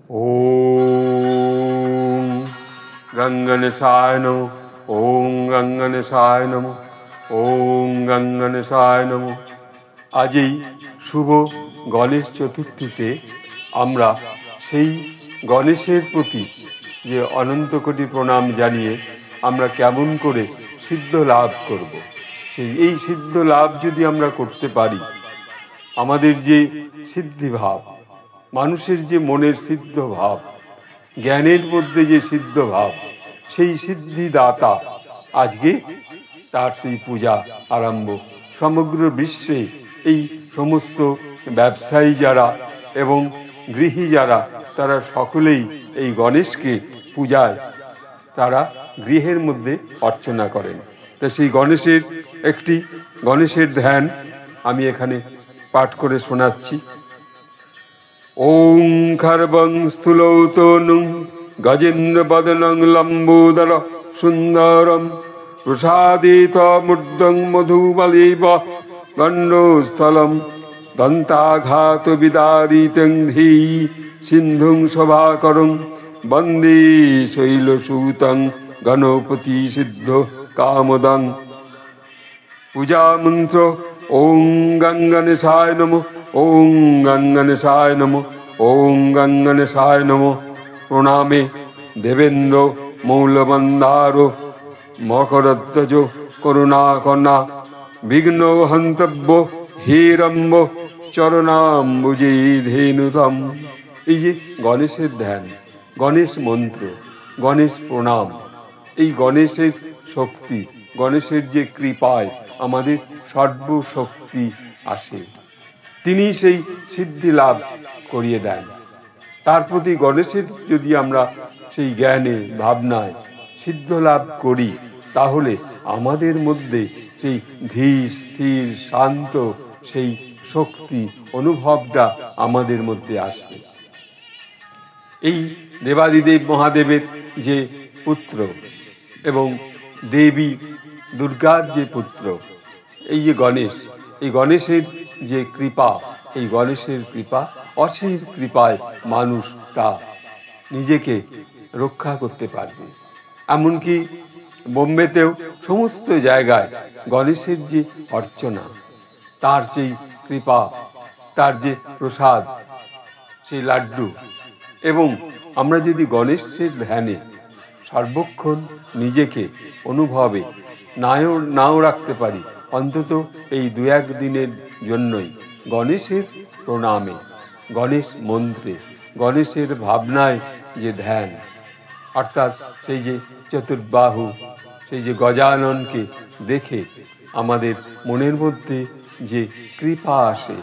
ওম গঙ্গনেশায় নমঃ। ওম গঙ্গনেশায় নমঃ। ওম গঙ্গনেশায় নমঃ। আজ এই শুভ গণেশ চতুর্থীতে আমরা সেই গণেশের প্রতি যে অনন্ত কোটি প্রণাম জানিয়ে আমরা কেমন করে সিদ্ধ লাভ করব, এই সিদ্ধ লাভ যদি আমরা করতে পারি, আমাদের যে সিদ্ধি ভাব, মানুষের যে মনের সিদ্ধ ভাব, জ্ঞানের মধ্যে যে সিদ্ধ ভাব, সেই সিদ্ধিদাতা আজকে তার সেই পূজা আরম্ভ। সমগ্র বিশ্বে এই সমস্ত ব্যবসায়ী যারা এবং গৃহী যারা, তারা সকলেই এই গণেশকে পূজায় তারা গৃহের মধ্যে অর্চনা করেন। তা সেই গণেশের একটি গণেশের ধ্যান আমি এখানে পাঠ করে শোনাচ্ছি। ওং খর্বং স্থূলৌতনুং গজেন্দ্র বদনং লম্বোদর সুন্দরম প্রসাদিত মূর্ধং মধুবলেব গণ্ডস্থলম দন্তাঘাত বিদারিতং ধী সিন্ধুং শোভাকরং বন্দে শৈলসূতং গণপতি সিদ্ধ কামদং। পূজা মন্ত্র ওং গঙ্গনেশায় নমঃ। ওং গঙ্গনেশায় নমঃ। ওং গঙ্গনেশায় নমঃ। প্রণামে দেবেন্দ্র মৌলমন্দার মকরধ্বজ করুণাকর্ণা বিঘ্ন হন্তব্য হেরম্ব চরণাম্বুজে ধেনুতম। এই যে গণেশের ধ্যান, গণেশ মন্ত্র, গণেশ প্রণাম, এই গণেশের শক্তি, গণেশের যে কৃপায় আমাদের সর্বশক্তি আসে, তিনি সেই সিদ্ধি লাভ করিয়ে দেন। তার প্রতি গণেশের যদি আমরা সেই জ্ঞানে ভাবনায় সিদ্ধ লাভ করি, তাহলে আমাদের মধ্যে সেই ধীর স্থির শান্ত সেই শক্তি অনুভবটা আমাদের মধ্যে আসবে। এই দেবাদিদেব মহাদেবের যে পুত্র এবং দেবী দুর্গার যে পুত্র, এই যে গণেশ, এই গণেশের যে কৃপা, এই গণেশের কৃপা, অসীম কৃপায় মানুষ তা নিজেকে রক্ষা করতে পারবে। এমনকি বোম্বেতেও সমস্ত জায়গায় গণেশের যে অর্চনা, তার যেই কৃপা, তার যে প্রসাদ, সেই লাড্ডু, এবং আমরা যদি গণেশের ধ্যানে সর্বক্ষণ নিজেকে অনুভবে নাও রাখতে পারি, অন্তত এই 2-1 দিনের জন্যই গণেশের প্রণামে, গণেশ মন্ত্রে, গণেশের ভাবনায় যে ধ্যান, অর্থাৎ সেই যে চতুর্বাহু, সেই যে গজাননকে দেখে আমাদের মনের মধ্যে যে কৃপা আসে,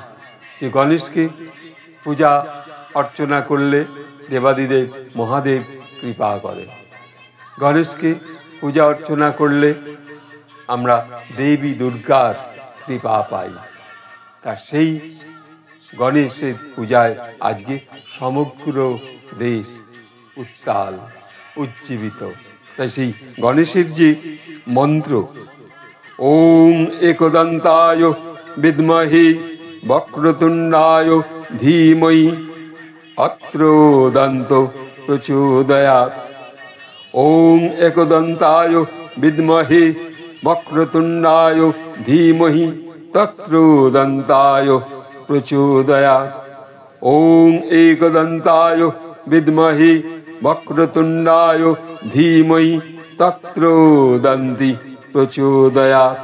যে গণেশকে পূজা অর্চনা করলে দেবাদিদেব মহাদেব কৃপা করে, গণেশকে পূজা অর্চনা করলে আমরা দেবী দুর্গার কৃপা পাই। তা সেই গণেশের পূজায় আজকে সমগ্র দেশ উত্তাল উজ্জীবিত। তাই সেই গণেশের যে মন্ত্র, ওং একদন্তায় বিদ্মহে বক্রতুণ্ডায় ধীমহি অত্রদন্ত প্রচোদয়াৎ। ওং একদন্তায় বিদ্মহে বক্রতুণ্ডায় ধীমহি তত্রদন্তায় প্রচোদয়াৎ। ওং একদন্তায় বিদ্মহে বক্রতুণ্ডায় ধীমহি তত্রদন্তি প্রচোদয়াৎ।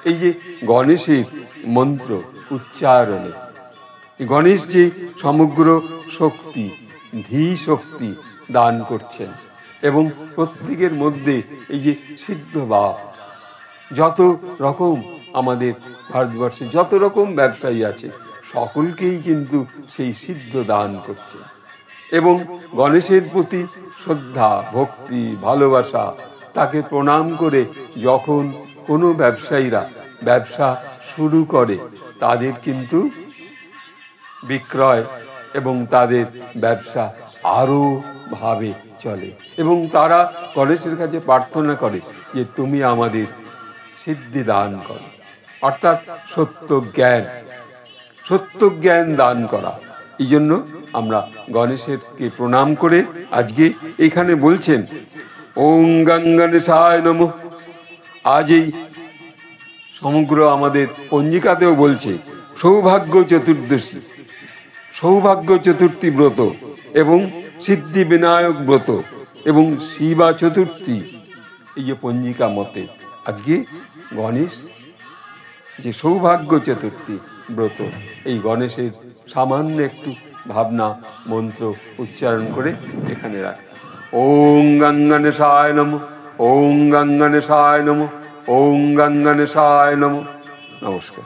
এই যে গণেশের মন্ত্র উচ্চারণে গণেশ যে সমগ্র শক্তি, ধী শক্তি দান করছেন, এবং প্রত্যেকের মধ্যে এই যে সিদ্ধ ভাব, যত রকম আমাদের ভারতবর্ষে যত রকম ব্যবসায়ী আছে, সকলকেই কিন্তু সেই সিদ্ধ দান করছে। এবং গণেশের প্রতি শ্রদ্ধা, ভক্তি, ভালোবাসা, তাকে প্রণাম করে যখন কোনো ব্যবসায়ীরা ব্যবসা শুরু করে, তাদের কিন্তু বিক্রয় এবং তাদের ব্যবসা আরও ভাবে চলে, এবং তারা গণেশের কাছে প্রার্থনা করে যে তুমি আমাদের সিদ্ধি দান করো, অর্থাৎ সত্য জ্ঞান দান করা। এই জন্য আমরা গণেশকে প্রণাম করে আজকে এখানে বলছেন ওং গঙ্গণেশায় নমঃ। আজ এই সমগ্র আমাদের পঞ্জিকাতেও বলছে সৌভাগ্য চতুর্দশী, সৌভাগ্য চতুর্থী ব্রত এবং সিদ্ধি বিনায়ক ব্রত এবং শিবা চতুর্থী। এই যে পঞ্জিকা মতে আজকে গণেশ যে সৌভাগ্য চতুর্থী ব্রত, এই গণেশের সামান্য একটু ভাবনা মন্ত্র উচ্চারণ করে এখানে রাখছি। ওং গঙ্গণেশায় নমঃ, ওং গঙ্গণেশায় নমঃ, ওং গঙ্গণেশায় নমঃ। নমস্কার।